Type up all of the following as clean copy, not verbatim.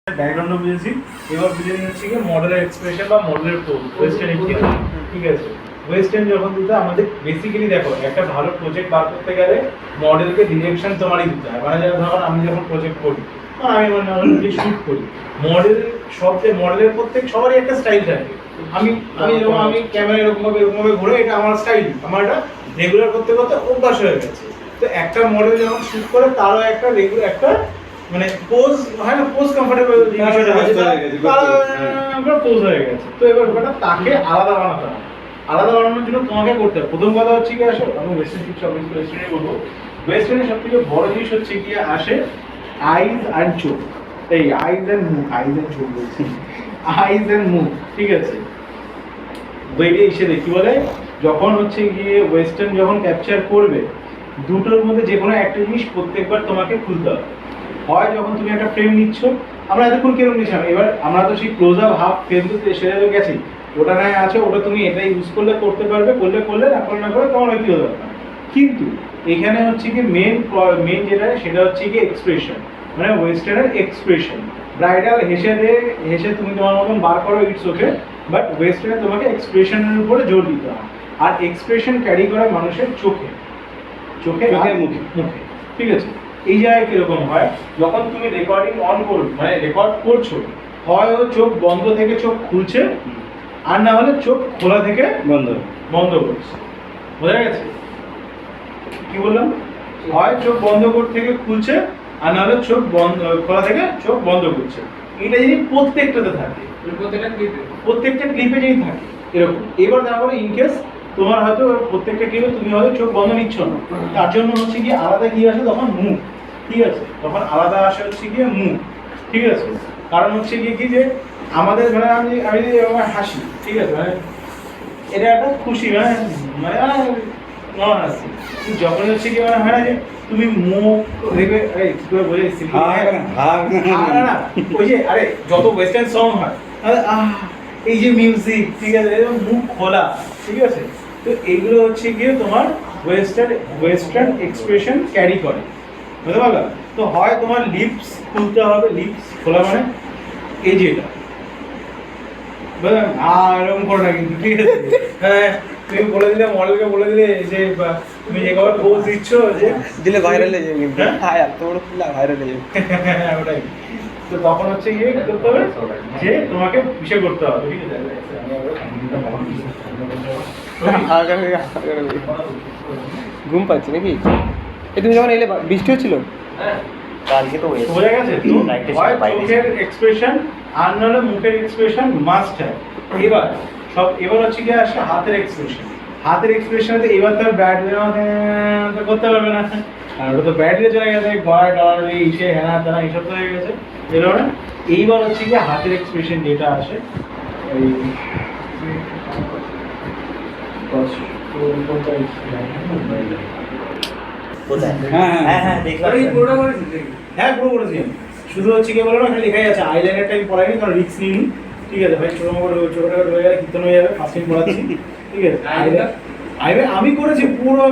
ডায়াগ্রামটা বুঝেছি, এবার বুঝে নিচ্ছি কি মডেলের এক্সপ্রেশন বা মডেলের পোজ ওয়েস্টার্নে কি হয়। ঠিক আছে, ওয়েস্টার্ন যখন দিতে আমাদের বেসিক্যালি দেখো একটা ভালো প্রজেক্ট বার করতে গেলে মডেলকে ডিরেকশন তোমারই দিতে হয়। মানে ধরো আমি যখন প্রজেক্ট করি, আমি মানে শুট করি, মডেলের প্রত্যেক সবারই একটা স্টাইল থাকে। আমি এরকম আমি ক্যামেরা এরকমভাবে ঘুরে, এটা আমার স্টাইল, আমার এটা রেগুলার করতে করতে অভ্যাস হয়ে গেছে। তো একটা মডেল যখন শুট করে তারও একটা রেগুলার একটা মানে পোজ হয় না, পোজ কমফোর্টেবল পোজ হয়ে গেছে। তো এবার ব্যাপারটা তাকে আলাদা বানাতে হবে। আলাদা বানানোর জন্য তোমাকে করতে হবে, প্রথম কথা হচ্ছে কি আসো আমি ওয়েস্টার্ন কিছু ওয়েস্টার্নে বলবো। ওয়েস্টার্নের সব থেকে বড় জিনিস হচ্ছে কি আসে আইজ অ্যান্ড চোখ। এই আইজ অ্যান্ড মুখ, আইজ অ্যান্ড চোখ বলছি, আইজ অ্যান্ড মুখ। ঠিক আছে, বইটি এসে দেখি বলে যখন হচ্ছে গিয়ে ওয়েস্টার্ন যখন ক্যাপচার করবে, দুটোর মধ্যে যে কোনো একটা জিনিস প্রত্যেকবার তোমাকে খুলতে হবে। হয় যখন তুমি একটা ফ্রেম নিচ্ছ, আমরা এতক্ষণ কেরম নিচ্ছিলাম, এবার আমরা তো সেই ক্লোজ আপ হাফ ফ্রেম তো সেটা তো গেছি, ওটা নাই আছে, ওটা তুমি এটা ইউজ করলে করতে পারবে, করলে না করে তোমার হয়তো দরকার। কিন্তু এখানে হচ্ছে কি মেন যেটা সেটা হচ্ছে কি এক্সপ্রেশন, মানে ওয়েস্টার্নের এক্সপ্রেশন। ব্রাইডাল হেসে তুমি তোমার মতন বার করো, ইটস ওকে, বাট ওয়েস্টার্নে তোমাকে এক্সপ্রেশনের উপরে জোর দিতে হয়। আর এক্সপ্রেশন ক্যারি করে মানুষের চোখে মুখে। ঠিক আছে, এই জায়গায় কিরকম হয় যখন তুমি রেকর্ডিং অন করো, মানে রেকর্ড করছো, হয় ও চোখ বন্ধ থেকে চোখ খুলছে, আর না হলে চোখ খোলা থেকে বন্ধ করছে। বোঝা গেছে কি বললাম? হয় চোখ বন্ধ থেকে খুলছে, আর না হলে চোখ খোলা থেকে চোখ বন্ধ করছে। এটা যদি প্রত্যেকটাতে থাকে, প্রত্যেকটা ক্লিপে যদি থাকে এরকম। এবার দেখো ইনকেস তোমার হয়তো প্রত্যেকটা ক্লিপে তুমি হয়তো চোখ বন্ধ নিচ্ছ না, তার জন্য হচ্ছে কি আলাদা কি আসে তখন মুখ। ঠিক আছে, তখন আলাদা আসে হচ্ছে গিয়ে মুখ। ঠিক আছে, কারণ হচ্ছে গিয়ে কি যে আমাদের মানে আমি হাসি, ঠিক আছে, মানে এটা একটা খুশি, মানে হাসি। যখন হচ্ছে কি মানে হয় না যে তুমি মুখ দেখবে, কি করে বোঝাচ্ছি, ওই যে আরে যত ওয়েস্টার্ন সং হয়, এই যে মিউজিক, ঠিক আছে, মুখ খোলা, ঠিক আছে। তো এইগুলো হচ্ছে গিয়ে তোমার ওয়েস্টার্ন এক্সপ্রেশন ক্যারি করে, বুঝতে পারলা? তো হয় তোমার লিপস খুলতে হবে, লিপস খোলা মানে এই যে এটা এরকম করো না কিন্তু, ঠিক আছে। হ্যাঁ, তুমি বলে দিলে, মডেলকে বলে দিলে যে তুমি যে কবার পোজ দিচ্ছ যে দিলে ভাইরাল হয়ে যাবে, কিন্তু হ্যাঁ এত বড় খুললে ভাইরাল হয়ে যাবে। ওটাই তো, তখন হচ্ছে গিয়ে কি করতে হবে যে তোমাকে পিছিয়ে করতে হবে, ঠিক আছে। ঘুম পাচ্ছে নাকি? তুমি যখন এলে বৃষ্টি হচ্ছিল কালকে তো বোঝা গেছে তো, চোখের এক্সপ্রেশন আর নাহলে মুখের এক্সপ্রেশন মাস্ট হয়। এবার হচ্ছে কি আসে হাতের এক্সপ্রেশন। হাতের এক্সপ্রেশনে এবার তো ব্যাড করতে পারবে না, আর ওটা তো ব্যাডলে চলে গেছে, গলায় টলার ইসে হ্যানা তেনা এইসব তো হয়ে গেছে। এবার এইবার হচ্ছে কি হাতের এক্সপ্রেশন যেটা আসে, এই হ্যাঁ পুরো করেছি আমি। শুধু হচ্ছে কি বলো না, এখানে লেখাই আছে আইলাইনারটা আমি পড়াইনি, কারণ রিস্ক নিইনি। ঠিক আছে ভাই, ছোটখাটো হয়ে গেলে কীর্তন হয়ে যাবে, ফার্স্ট টাইম পড়াচ্ছি। ঠিক আছে, আমি করেছি, পুরো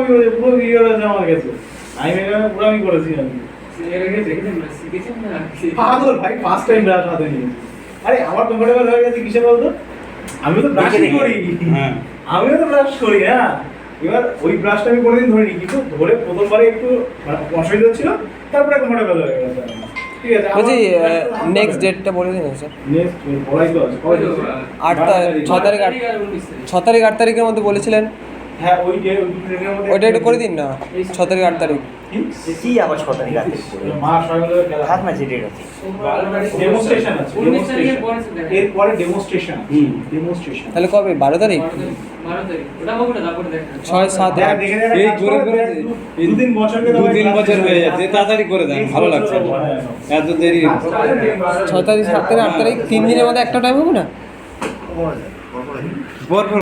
ভিডিও আছে আমার কাছে। পুরো আমি করেছি। আমি পাগল ভাই, ফার্স্ট টাইম ব্রাশ হাতে নিয়েছি। আরে আমার কমফোর্টেবল হয়ে গেছে কিসে বলতো, আমিও তো ব্রাশ করি, হ্যাঁ। এবার ওই ব্রাশটা আমি কোনোদিন ধরিনি, কিন্তু ধরে প্রথমবারে একটু অসুবিধা হচ্ছিল, তারপরে কমফোর্টেবল হয়ে গেছে। ঠিক আছে, বলছি নেক্সট ডেটটা বলে দিন স্যার। নেক্সট বলাই তো আছে, 6 তারিখ 8 তারিখের মধ্যে বলেছিলেন। হ্যাঁ ওই যে ট্রেনের মধ্যে ওইটা একটু করে দিন না, 6 তারিখ 8 তারিখ। কি আবার 6 তারিখ আছে মা সবাই খেলা থাক না, যে ডেট আছে ডেমোনস্ট্রেশন আছে, এরপরে ডেমোনস্ট্রেশন। তাহলে কবে? 12 তারিখ 6 7 এই জোরে করে 2-3 বছর হয়ে যাচ্ছে, তাড়াতাড়ি করে দেন, ভালো লাগছে, এত দেরি। 6 তারিখ 7 তারিখ 8 তারিখ 3 দিনের মধ্যে একটা টাইম হবে না? পর